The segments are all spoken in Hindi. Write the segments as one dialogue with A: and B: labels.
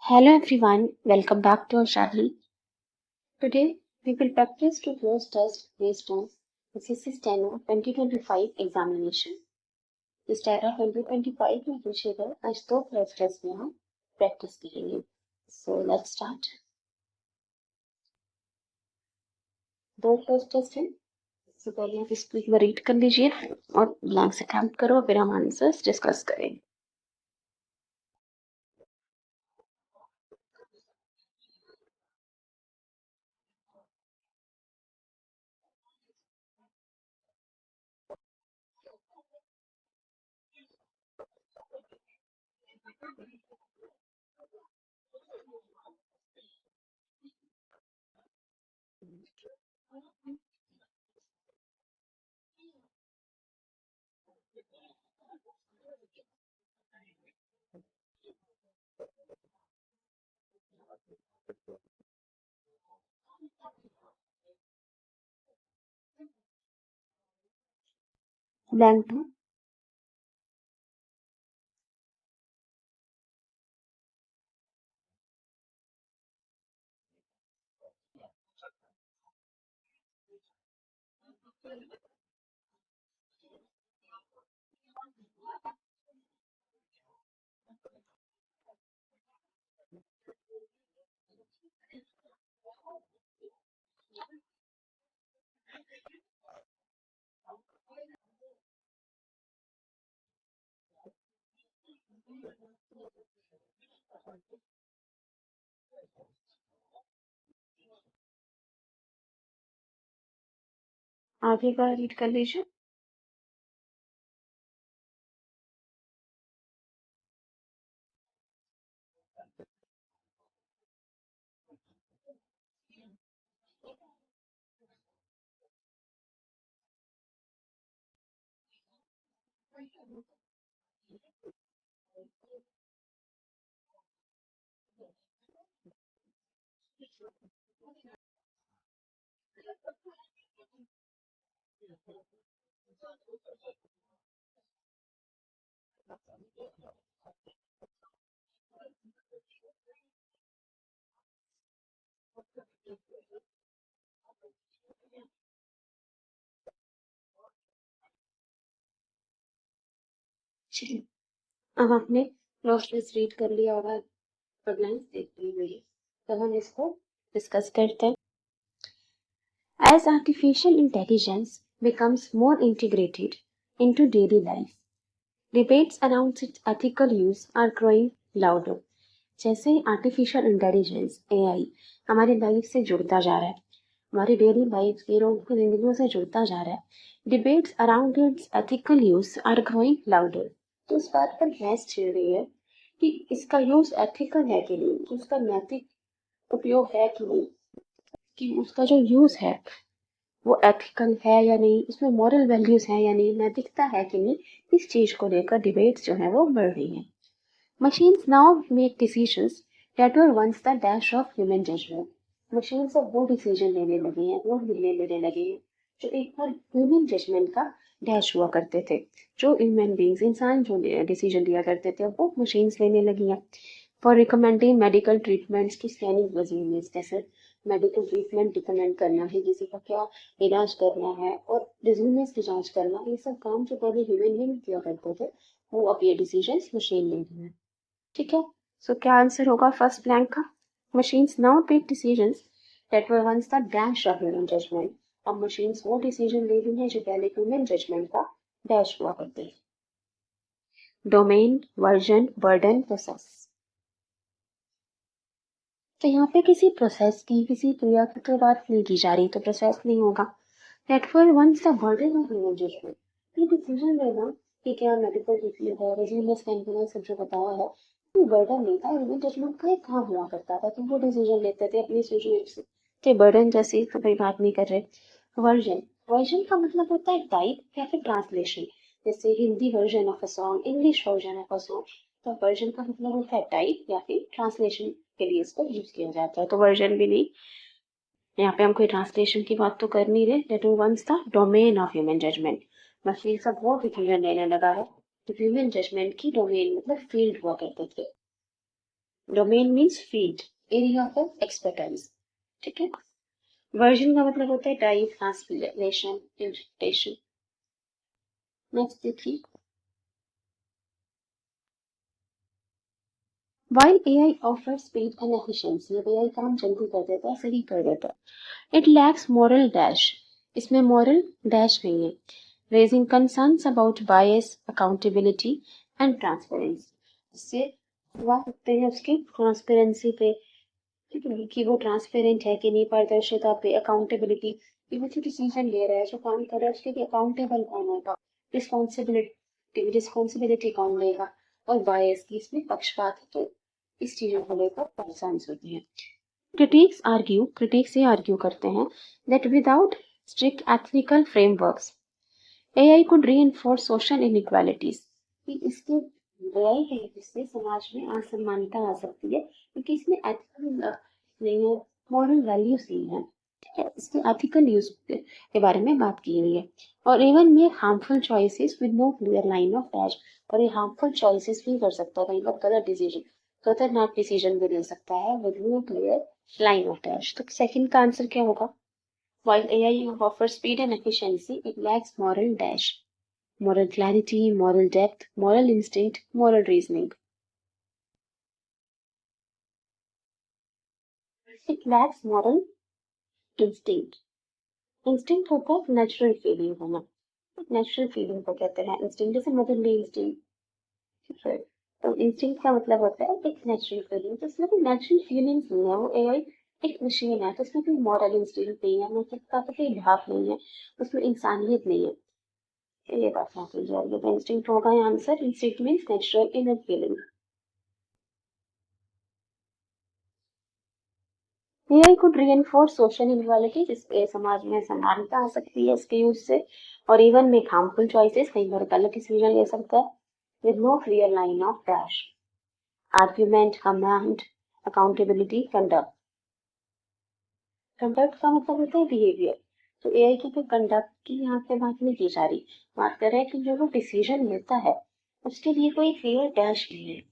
A: Hello everyone, welcome back to our channel. Today we will practice to close test based on SSC Steno 2025 examination. इस Steno 2025 में पूछे गए आज दो क्लोज टेस्ट में हम प्रैक्टिस करेंगे. So let's start. दो क्लोज टेस्ट हैं. इससे पहले आप इसको एक बार रीड कर लीजिए और ब्लैंक से काउंट करो, फिर हम आंसर्स डिस्कस करेंगे. ब्लैंक दो. आगे का रीड कर लीजिए. चलिए, अब आपने क्लोज टेस्ट रीड कर लिया होगा, ब्लैंक देख ली हुई, तो हम इसको डिस्कस करते हैं. As artificial intelligence becomes more integrated into daily life, debates around its ethical use are growing louder. जैसे आर्टिफिशियल इंटेलिजेंस AI हमारी लाइफ से जुड़ता जा रहा है, हमारी डेली लाइफ की रोज जिंदगियों से जुड़ता जा रहा है, debates around its ethical use are growing louder. तो इस बात पर बहस छिड़ रही है कि इसका यूज एथिकल है कि नहीं, कि उसका नैतिक उपयोग है कि नहीं, कि उसका जो यूज है वो एथिकल है या नहीं, उसमें मॉरल वैल्यूज है या नहीं, नैतिकता है कि नहीं. इस चीज को लेकर डिबेट्स जो है वो बढ़ रही हैं. Machines now make decisions that were once the dash of human judgment. Machines अब वो डिसीजन लेने लगी हैं, वो निर्णय लेने लगे हैं जो एक बार ह्यूमन जजमेंट का डैश हुआ करते थे. जो ह्यूमन बींग्स, इंसान जो डिसीजन लिया करते थे, वो मशीन्स लेने लगी हैं. फॉर रिकमेंडिंग मेडिकल ट्रीटमेंट्स की स्कैनिंग रेज्यूमेस, जैसे मेडिकल ट्रीटमेंट रिकमेंड करना है, किसी का क्या इलाज करना है और रिज्यूमेस की जांच करना, ये सब काम जो पहले ह्यूमन बींग किया करते थे, वो अब ये डिसीजन मशीन ले रही है. ठीक है. सो क्या आंसर होगा फर्स्ट ब्लैंक का? Machines now take decisions that were once the dash of human judgement. अब मशीन्स वो डिसीजन ले रही हैं जो पहले ह्यूमन जजमेंट का डैश हुआ करते हैं. Domain, version, burden, process. तो यहाँ पे किसी प्रोसेस की, किसी क्रिया की तो बात नहीं की जा रही, तो प्रोसेस नहीं होगा. That were once the burden of human judgement. ये डिसीजन लेना कि क्या मेडिकल रिव्यू है, रिज्यूमे स्कैन करना, सब जो बताया है, कोई बर्डन नहीं था. ह्यूमन जजमेंट का एक काम हुआ करता था, तो वो डिसीजन लेते थे अपनी सिचुएशन से. बर्डन जैसी तो कोई बात नहीं कर रहे. वर्जन, वर्जन का मतलब होता है टाइप या फिर ट्रांसलेशन. जैसे Hindi version of a song, English version of a song. तो वर्जन का मतलब होता है टाइप या फिर ट्रांसलेशन के लिए इसको यूज किया जाता है. तो वर्जन भी नहीं, यहाँ पे हम कोई ट्रांसलेशन की बात तो कर नहीं रहे. That was once the domain of human judgement. Machine सब वो डिसीजन लेने लगा है तो ह्यूमन जजमेंट की डोमेन मतलब फील्ड हुआ करते थे. Domain means field, area of expertise, ठीक है। वर्जन का मतलब होता है टाइप, ट्रांसलेशन, इंटरप्रिटेशन। नेक्स्ट देखिए, while AI offers speed and efficiency, अब AI काम जल्दी कर देता है, सही कर देता है। It lacks moral dash, इसमें moral dash नहीं है। Raising concerns about bias, accountability and transparency, इससे सवाल उठते हैं उसकी ट्रांसपेरेंसी पे, ठीक है, कि वो ट्रांसपेरेंट है कि नहीं, पारदर्शिता पे, अकाउंटेबिलिटी, कि वो जो डिसीजन ले रहा है, जो काम कर रहा है, उसके लिए अकाउंटेबल कौन होगा, रिस्पॉन्सिबिलिटी कौन लेगा, और बायस की इसमें पक्षपात है, तो इस चीजों को लेकर परेशान होती हैं। क्रिटिक्स ये आर्ग्यू करते हैं that without strict ethical frameworks, AI could reinforce social inequalities, कि इसके AI है जिससे समाज में असमानता आ सकती है, क्योंकि इसमें एथिकल नहीं है, मॉरल वैल्यूज नहीं है, ठीक है, इसके एथिकल यूज के बारे में बात की गई है। और इवन में harmful choices with no clear line of dash, और ये हार्मफुल चॉइसेस भी कर सकता है, कहीं पर गलत डिसीजन, खतरनाक डिसीजन भी ले सकता है with no clear line of dash. तो सेकंड का आंसर क्या होगा? While AI offers speed and efficiency, it lacks moral dash, moral clarity, moral depth, moral instinct, moral reasoning. It lacks moral instinct. Instinct होता है नेचुरल फीलिंग होना, नेचुरल फीलिंग को कहते हैं इंस्टिंक्ट, जैसे मदरली इंस्टिंक्ट, ठीक है। तो इंस्टिंक्ट का मतलब होता है एक नेचुरल फीलिंग, तो इसमें कोई नेचुरल फीलिंग्स नहीं है, वो एआई एक मशीन है, तो उसमें कोई मॉरल इंस्टिंक्ट नहीं है, नैतिकता का कोई भाव नहीं है, उसमें इंसानियत नहीं है, ये बात यहाँ पे जाएगी। तो इंस्टिंक्ट होगा answer, instinct means natural inner feeling. AI could reinforce social inequality, जिससे समाज में समानता आ सकती है इसके यूज से, और इवन मेक हार्मफुल चॉइसेस, कई बार गलत डिसीजन ले सकता है, with no clear line of dash, argument, command, accountability, conduct। Conduct का मतलब होता है बिहेवियर, तो एआई की कोई कंडक्ट की यहाँ पे बात नहीं की जा रही, बात कर रहे हैं कि जो वो डिसीजन लेता है उसके लिए कोई क्लियर डैश नहीं है,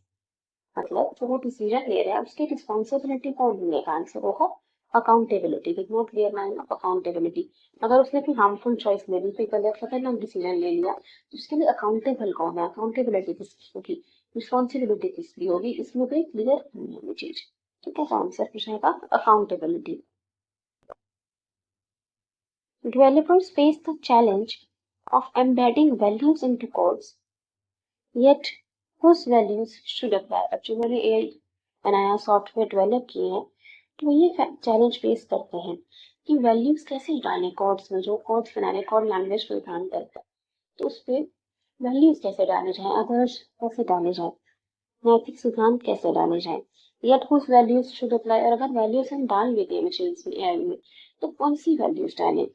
A: मतलब जो वो डिसीजन ले रहा है उसकी रिस्पॉन्सिबिलिटी कौन लेगा, आंसर होगा accountability, with no clear line of accountability. अगर उसने कोई हार्मफुल चॉइस ले ली, कोई गलत खतरनाक डिसीजन ले लिया, तो उसके लिए अकाउंटेबल कौन है, अकाउंटेबिलिटी किसकी होगी, रिस्पॉन्सिबिलिटी किसकी होगी, इसमें कोई क्लियर नहीं है वो चीज, ठीक है। तो आंसर कुछ रहेगा accountability. Developers face the challenge of embedding values into codes, yet whose values should apply। अब जो मैंने एआई बनाया, सॉफ्टवेयर डेवलप किए हैं, तो ये चैलेंज फेस करते हैं कि वैल्यूज कैसे डालें कोड्स में, जो कोड्स बना रहे कोड लैंग्वेज पे काम करता है, तो उस पर वैल्यूज कैसे डाले जाए, आदर्श कैसे डाले जाए, नैतिक सिद्धांत कैसे डाले जाए, yet whose values should apply, और अगर वैल्यूज हम डाल भी दें मशीन में, एआई में, तो कौन सी वैल्यूज डालें।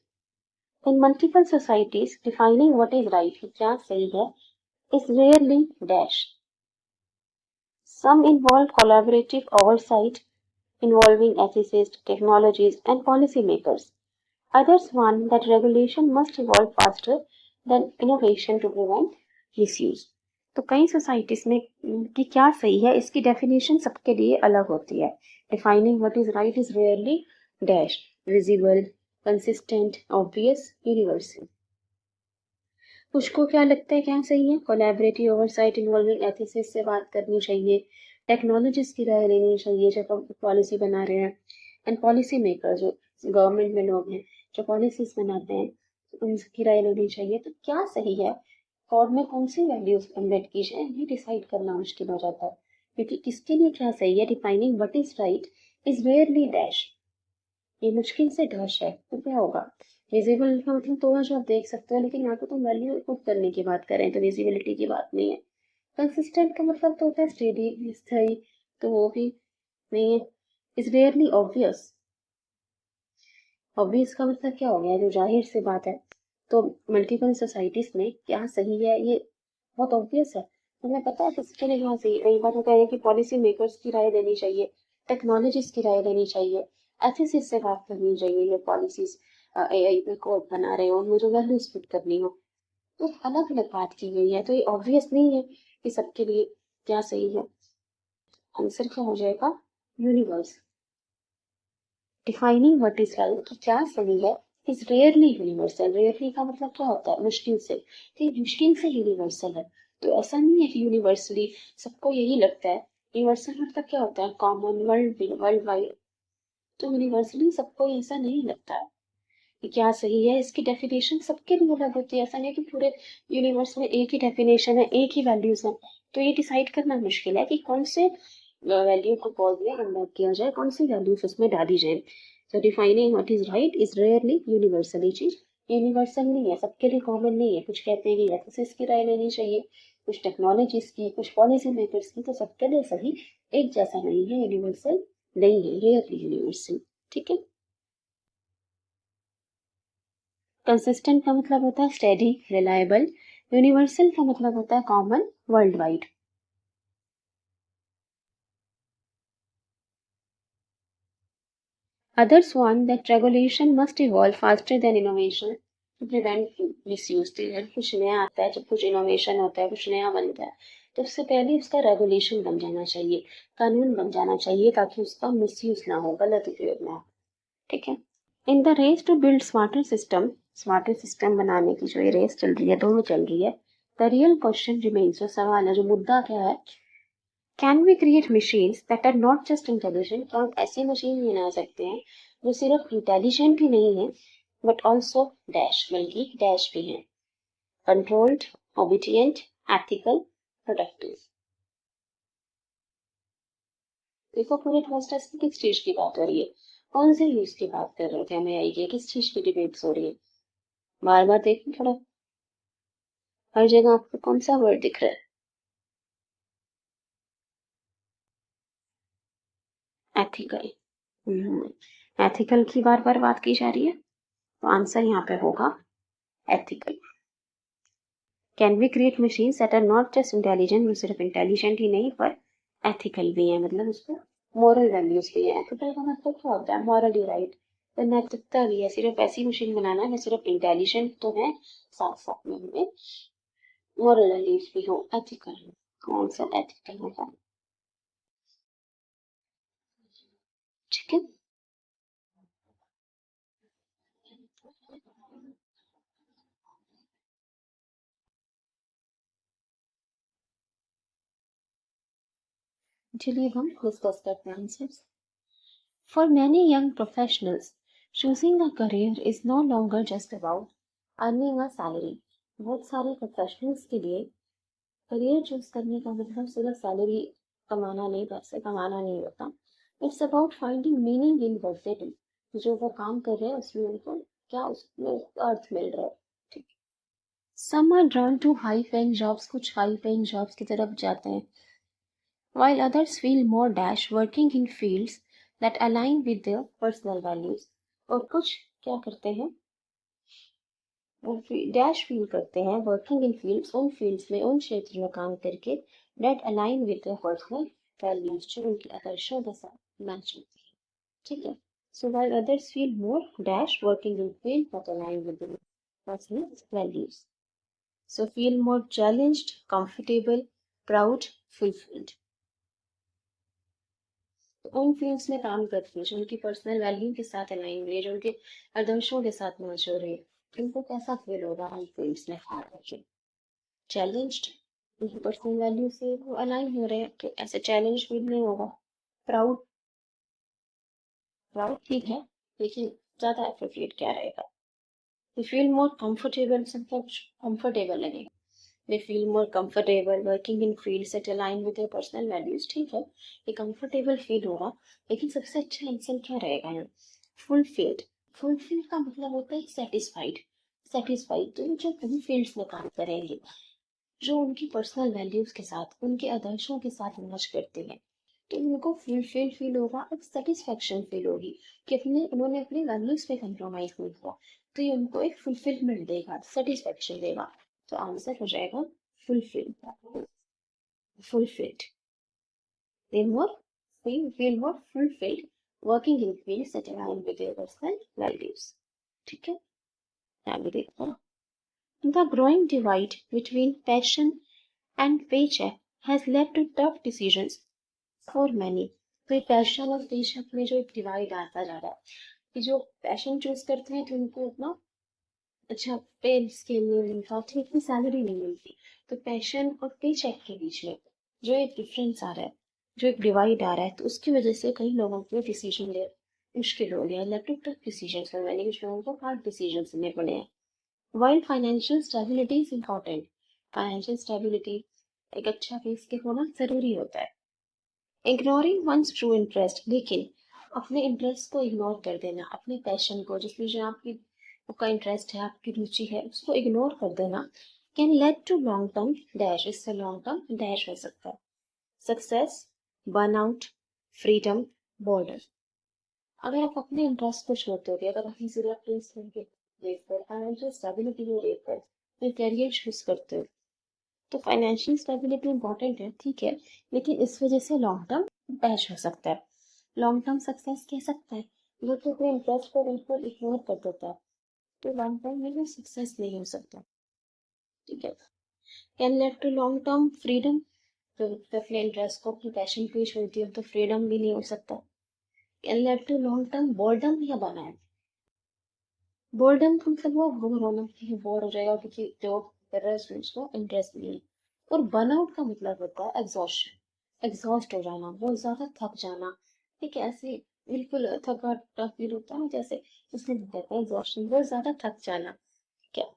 A: इन multiple societies defining what is right, क्या सही है, is rarely dash. Some involve collaborative oversight involving ethicists, technologies, and policymakers. Others warn that regulation must evolve faster than innovation to prevent misuse. तो कई सोसाइटीज में कि क्या सही है इसकी डेफिनेशन सबके लिए अलग होती है। Defining what is right is rarely dash, visible, consistent, obvious, universal. उसको क्या लगता है क्या सही है, कोलैबोरेटिव ओवरसाइट इन्वॉल्विंग एथिसिस्ट से बात करनी चाहिए, टेक्नोलॉजिस्ट की राय लेनी चाहिए जब हम पॉलिसी बना रहे हैं, एंड पॉलिसी मेकर जो गवर्नमेंट में लोग हैं जो पॉलिसीज बनाते हैं, तो उनकी राय लेनी चाहिए। तो क्या सही है, कोड में कौन सी वैल्यूज एम्बेड की जाए, ये डिसाइड करना मुश्किल हो जाता है, क्योंकि किसके लिए क्या सही है, defining what is right is rarely dash, ये मुश्किल से डैश है, तो क्या होगा। विजिबल का मतलब तो जो आप देख सकते हो, लेकिन यहाँ पे तो वैल्यू पुट करने की बात करें तो विजिबिलिटी की बात नहीं है। कंसिस्टेंट का मतलब तो होता है स्टेडी, स्थायी, तो वो भी नहीं है। इज रेयरली ऑब्वियस, ऑब्वियस का मतलब क्या हो गया, जो जाहिर सी बात है। तो मल्टीपल सोसाइटीज में क्या सही है ये बहुत ऑब्वियस है, हमें पता है किसके लिए क्या सही है। कई बार होता है कि पॉलिसी मेकर्स की राय लेनी चाहिए, टेक्नोलॉजिस्ट की राय लेनी चाहिए, एथिसिस्ट से बात करनी चाहिए, ये पॉलिसीज एआई पे कोड बना रहे हो, मुझे वैल्यूज फिट करनी हो, तो अलग अलग बात की गई है, तो ये ऑब्वियस नहीं है कि सबके लिए क्या सही है। आंसर क्या हो जाएगा? Universe. Defining what is right, तो क्या सही है, इज रेयरली यूनिवर्सल। रेयरली का मतलब क्या होता है? मुश्किल से। तो ये मुश्किल से यूनिवर्सल है। तो ऐसा नहीं है कि यूनिवर्सली सबको यही लगता है। यूनिवर्सल मतलब क्या होता है? Common, world wide. तो यूनिवर्सली सबको ऐसा नहीं लगता है कि क्या सही है। इसकी डेफिनेशन सबके लिए अलग होती है। ऐसा नहीं है कि पूरे यूनिवर्स में एक ही डेफिनेशन है, एक ही वैल्यूज है। तो ये डिसाइड करना मुश्किल है कि कौन से वैल्यू को पॉज में कन्वर्ट किया जाए, कौन सी वैल्यूज उसमें डाली जाए। तो defining what is right is rarely universal. ये चीज यूनिवर्सल नहीं है, सबके लिए कॉमन नहीं है। कुछ कहते हैं कि एथिसिस्ट की राय लेनी चाहिए, कुछ टेक्नोलॉजिस्ट की, कुछ पॉलिसी मेकर्स की। तो सबके लिए सही एक जैसा नहीं है, यूनिवर्सल नहीं है, रेयरली यूनिवर्सल। ठीक है। कंसिस्टेंट का मतलब होता है स्टेडी, रिलायबल। यूनिवर्सल का मतलब होता है common, world wide. Others want that regulation must evolve faster than innovation to prevent misuse। तो जब कुछ नया आता है, जब कुछ इनोवेशन होता है, कुछ नया बनता है, तो उससे पहले उसका रेगुलेशन बन जाना चाहिए, कानून बन जाना चाहिए, ताकि उसका मिसयूज ना हो, गलत उपयोग ना हो। ठीक है। In the race to build smarter system बनाने की जो ये रेस चल रही है, दोनों चल रही है, द रियल क्वेश्चन रिमेन्स, जो सवाल है, जो मुद्दा क्या है, can we create machines that are not just intelligent. क्या हम ऐसी मशीन बना सकते हैं जो सिर्फ इंटेलिजेंट ही नहीं है, बट ऑल्सो डैश, बल्कि डैश भी है, कंट्रोल्ड, ओबीडियंट, एथिकल, प्रोडक्टिव। देखो पूरे क्लस्टर्स में किस चीज की बात हो रही है, कौन से यूज की बात कर रहे थे हमें, आई है किस चीज की डिबेट्स हो रही है। बार बार देखो थोड़ा, हर जगह आपको कौन सा वर्ड दिख रहा है? एथिकल। एथिकल की बार बार बात की जा रही है, तो आंसर यहाँ पे होगा ethical. Can we create machine that are not just intelligent, वो सिर्फ इंटेलिजेंट ही नहीं पर एथिकल भी है, मतलब उसको मॉरल वैल्यूज भी है। एथिकल का मतलब क्या होता है? Morally right. तो नैतिकता भी है। सिर्फ ऐसी मशीन बनाना है सिर्फ इंटेलिजेंट तो है, साथ साथ में हमें मॉरल वैल्यूज भी हो, एथिकल। कौन सा एथिकल होगा? ठीक है। चलिए हम डिस्कस करते हैं answers. For many young professionals, choosing a career is no longer just about earning a salary। बहुत सारे प्रोफेशनल्स के लिए करियर चूज करने का मतलब सिर्फ सैलरी कमाना नहीं, पैसे कमाना नहीं होता। It's about finding meaning in work they do. जो वो काम कर रहे हैं उसमें उनको क्या उसमें अर्थ मिल रहा है। ठीक। Some are drawn to high paying jobs, कुछ हाई पेइंग जॉब्स की तरफ जाते हैं, while others feel more dash working in fields that align with their personal values। और कुछ क्या करते हैं? वो डैश फील करते हैं वर्किंग इन फील्ड्स, उन फील्ड्स में, उन क्षेत्र में काम करके that align with their personal values, जो उनके आदर्शों के साथ मैच होती है। ठीक है। सो while others feel more dash working in fields that align with their personal values, so feel more challenged, comfortable, proud, fulfilled। उन फील्ड्स में काम करती है जो उनकी पर्सनल वैल्यू के साथ अलाइन हुई है, जो उनके आदर्शों के साथ मैच हो रही है। उनको कैसा फील होगा उन फील्ड्स में काम करके? चैलेंज्ड, उनकी पर्सनल वैल्यू से वो अलाइन हो रहे हैं, तो ऐसे चैलेंज फील नहीं होगा। प्राउड, प्राउड ठीक है, लेकिन ज्यादा एप्रोप्रिएट क्या रहेगा? वी फील मोर कंफर्टेबल, सब कंफर्टेबल लगेगा। They feel more comfortable working in fields that align with their personal values। ठीक है, ये comfortable feel होगा, लेकिन सबसे अच्छा आंसर क्या रहेगा यहाँ? फुलफिल्ड। फुलफिल्ड का मतलब होता है सेटिस्फाइड। सेटिस्फाइड तो जो उन फील्ड्स में काम करेंगे जो उनकी पर्सनल वैल्यूज के साथ, उनके आदर्शों के साथ मैच करते हैं, तो उनको फुलफिल्ड फील होगा, एक सेटिस्फेक्शन फील होगी कि उन्होंने अपने वैल्यूज पे कंप्रोमाइज नहीं किया। तो ये उनको एक फुलफिलमेंट देगा, सेटिस्फेक्शन देगा। तो आंसर हो जाएगा fulfilled. Fulfilled. They more feel more fulfilled working in fields that align with their personal values। ठीक है। आगे देखो। The growing divide between passion and paycheck has led to tough decisions for many. तो ये पैशन और पेशा में जो एक डिवाइड आता जा रहा है कि जो पैशन चूज करते हैं तो उनको उतना अच्छा पे स्केल नहीं मिलता, उतनी इतनी सैलरी नहीं मिलती। तो पैशन और पे चेक के बीच में जो एक डिफरेंस आ रहा है, जो एक डिवाइड आ रहा है, तो उसकी वजह से कई लोगों को डिसीजन ले मुश्किल हो गया, मतलब टफ डिसीजन कर, मैंने कुछ लोगों को हार्ड डिसीजन लेने पड़े हैं। While financial stability is important, financial stability एक अच्छा फेस के होना जरूरी होता है। इग्नोरिंग वंस ट्रू इंटरेस्ट, लेकिन अपने इंटरेस्ट को इग्नोर कर देना, अपने पैशन को जिसमें जो आपका इंटरेस्ट है, आपकी रुचि है, उसको इग्नोर कर देना, can lead to long term dash, इससे लॉन्ग टर्म डैश हो सकता है। Success, burnout, freedom, border. अगर आप अपने इंटरेस्ट को छोड़ते हो, अगर आप इसी रेफरेंस करके देखकर फाइनेंशियल स्टेबिलिटी को देखकर फिर करियर चूज करते हो, तो फाइनेंशियल स्टेबिलिटी इंपॉर्टेंट है, ठीक है, लेकिन इस वजह से लॉन्ग टर्म डैश हो सकता है। लॉन्ग टर्म सक्सेस कह सकता है, वो तो अपने इंटरेस्ट को बिल्कुल इग्नोर कर देता है, तो लॉन्ग टर्म में वो सक्सेस नहीं हो सकता, ठीक है। Can lead to long term freedom, तो अपने इंटरेस्ट को अपने पैशन पे छोड़ दिया तो फ्रीडम भी नहीं हो सकता। Can lead to long term boredom या बनाए, बोर्डम का मतलब वो बोर होना, कि बोर हो जाएगा क्योंकि जो कर रहा है उसमें उसको इंटरेस्ट नहीं है। और बर्नआउट का मतलब होता है एग्जॉस्शन, एग्जॉस्ट हो जाना, बहुत ज्यादा थक जाना, ठीक है, ऐसे बिल्कुल थका फील होता है ना, जैसे उसमें कहते हैं एग्जॉस्शन, बहुत ज्यादा थक जाना, ठीक है।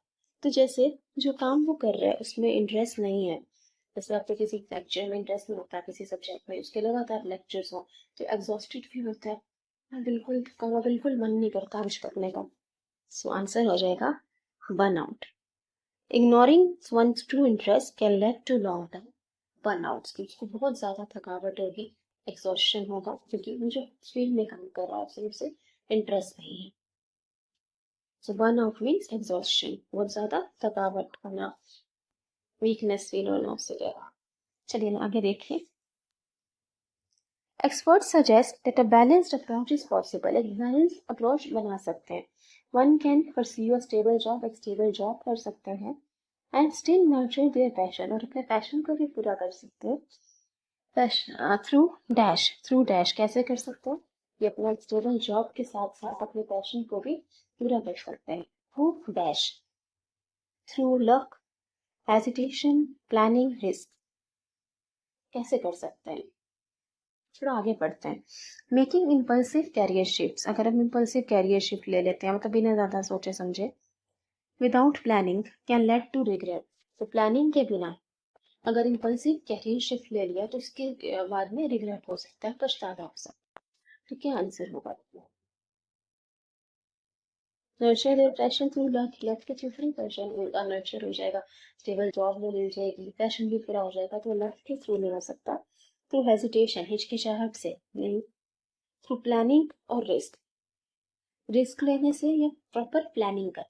A: तो जैसे जो काम वो कर रहा है उसमें इंटरेस्ट नहीं है, जैसे आपको किसी लेक्चर में इंटरेस्ट नहीं होता, किसी सब्जेक्ट में, उसके लगातार लेक्चर्स हो तो एग्जॉस्टेड फील होता है, हाँ, बिल्कुल थका हुआ, बिल्कुल मन नहीं करता कुछ करने का। सो आंसर हो जाएगा burnout. Ignoring one's true interest can lead to long term burnouts, कि उसको बहुत ज्यादा थकावट होगी, एग्जॉस्शन होगा, क्योंकि वो जो फील्ड में काम कर रहा है सिर्फ से इंटरेस्ट नहीं है। सो बर्नआउट मीन्स एग्जॉस्शन, बहुत ज्यादा थकावट होना, वीकनेस फील होना उससे ज्यादा। चलिए आगे देखिए। Experts suggest that a balanced approach is possible. एक बैलेंस अप्रोच बना सकते हैं। One can pursue a stable job, एक stable job कर सकते हैं, and still nurture their passion, और अपने पैशन को भी पूरा कर सकते हैं। थ्रू डैश कैसे कर सकते हैं, ये अपना स्टेबल जॉब के साथ साथ अपने पैशन को भी पूरा कर सकते हैं। Through dash, through luck, hesitation, planning, risk, कैसे कर सकते हैं। थोड़ा आगे बढ़ते हैं। मेकिंग इम्पल्सिव कैरियर शिफ्ट, अगर हम इम्पल्सिव कैरियर शिफ्ट ले लेते हैं, मतलब बिना ज़्यादा सोचे समझे, without planning can lead to regret, तो प्लानिंग के बिना अगर इम्पल्सिव कैरियर शिफ्ट ले लिया तो उसके बाद में रिग्रेट हो सकता है, पछतावा हो सकता है। तो क्या आंसर होगा? Nurture passion through luck, luck के थ्रू फिर पैशन नर्चर हो जाएगा, स्टेबल जॉब में मिल जाएगी, पैशन भी पूरा हो जाएगा, तो लक के थ्रू नहीं हो सकता। थ्रू हेजिटेशन, हिचकिचाहट से नहीं। थ्रू प्लानिंग और रिस्क, रिस्क लेने से या प्रॉपर प्लानिंग कर,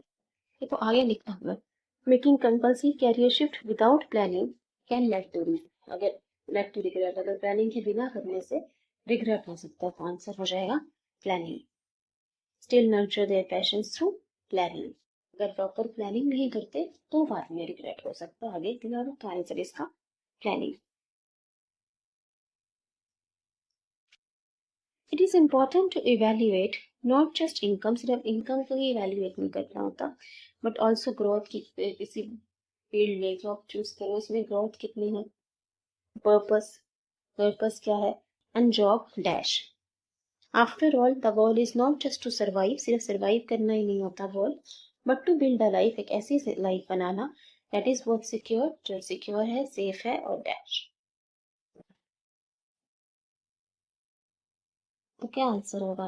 A: ये तो आगे लिखा हुआ है। Making compulsory career shift without planning can lead to, अगर लेड टू रिग्रेट, अगर प्लानिंग के बिना करने से रिग्रेट हो सकता है, तो आंसर हो जाएगा planning. Still nurture their passions through planning, अगर प्रॉपर प्लानिंग नहीं करते तो बाद में रिग्रेट हो सकता है, आगे दिया तो आंसर इसका planning. It is important to evaluate not just income, सिर्फ इनकम को ही इवेल्युएट नहीं करना होता, बट ऑल्सो ग्रोथ की, किसी फील्ड में जॉब चूज करो उसमें ग्रोथ कितनी है, पर्पस, पर्पस क्या है, and job dash. After all the goal is not just to survive, सिर्फ सर्वाइव करना ही नहीं होता goal, but to build a life, एक ऐसी लाइफ बनाना दैट इज बहुत सिक्योर, जो सिक्योर है, सेफ है और डैश। तो क्या आंसर होगा?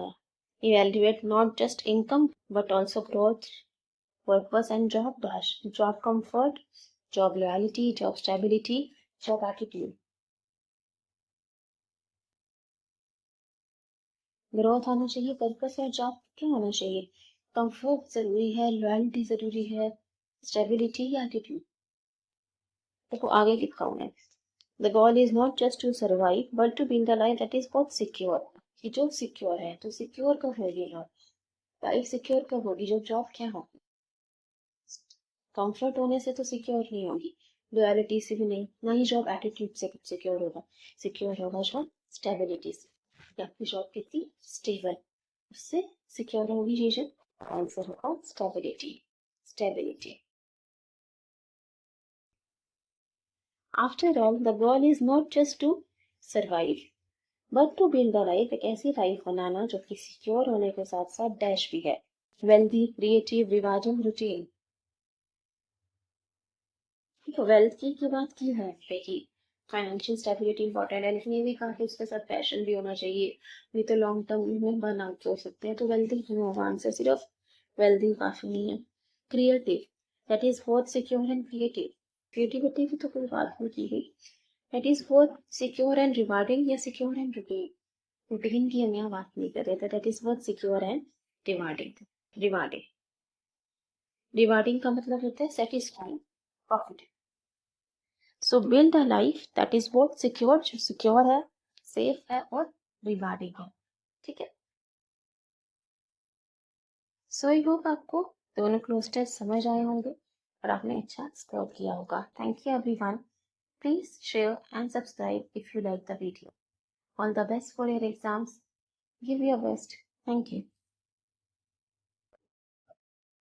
A: Evaluate not just income but also growth, purpose and job dash, job comfort, job loyalty, job stability, job attitude. Growth आना चाहिए, पर्पस और जॉब क्या होना चाहिए, कंफर्ट जरूरी है, लॉयल्टी जरूरी है, स्टेबिलिटी या एटीट्यूड। देखो आगे लिखा हुआ है, the goal is not just to survive but to build a life that is बहुत सिक्योर, कि जो सिक्योर है, तो सिक्योर कब होगी लाइफ, सिक्योर कब होगी जब जॉब क्या होगी, कंफर्ट होने से तो सिक्योर नहीं होगी, लॉयल्टी से भी नहीं, ना ही जॉब एटीट्यूड से सिक्योर होगा, सिक्योर होगा जॉब स्टेबिलिटी से, कि आपकी जॉब कितनी स्टेबल, उससे सिक्योर होगी चीजें। आंसर होगा stability. Stability. After all the goal is not just to survive but to build a life, एक ऐसी लाइफ बनाना जो कि सिक्योर होने के साथ साथ डैश भी है, wealthy, creative, rewarding, routine. Wealth की बात की है पे कि फाइनेंशियल स्टेबिलिटी इंपॉर्टेंट है, लेकिन ये भी कहा कि उसके साथ पैशन भी होना चाहिए, नहीं तो लॉन्ग टर्म में बर्नआउट हो सकते हैं। तो वेल्दी क्यों होगा आंसर, सिर्फ वेल्दी काफी नहीं है। Creative, that is both secure and creative, creativity की तो कोई बात नहीं की गई। That is both secure and rewarding या सिक्योर एंड रूटीन, रूटीन की हम यहाँ बात नहीं कर रहे थे। That is both secure and rewarding. Rewarding, rewarding का मतलब होता है satisfying, profit. So build a life that is both secure, जो सिक्योर है, सेफ है और रिवार्डिंग है। ठीक है। सो आई होप आपको दोनों क्लोज टेस्ट समझ आए होंगे और आपने अच्छा स्कोर किया होगा। Thank you everyone. Please share and subscribe if you like the video. All the best for your exams. Give your best. Thank you.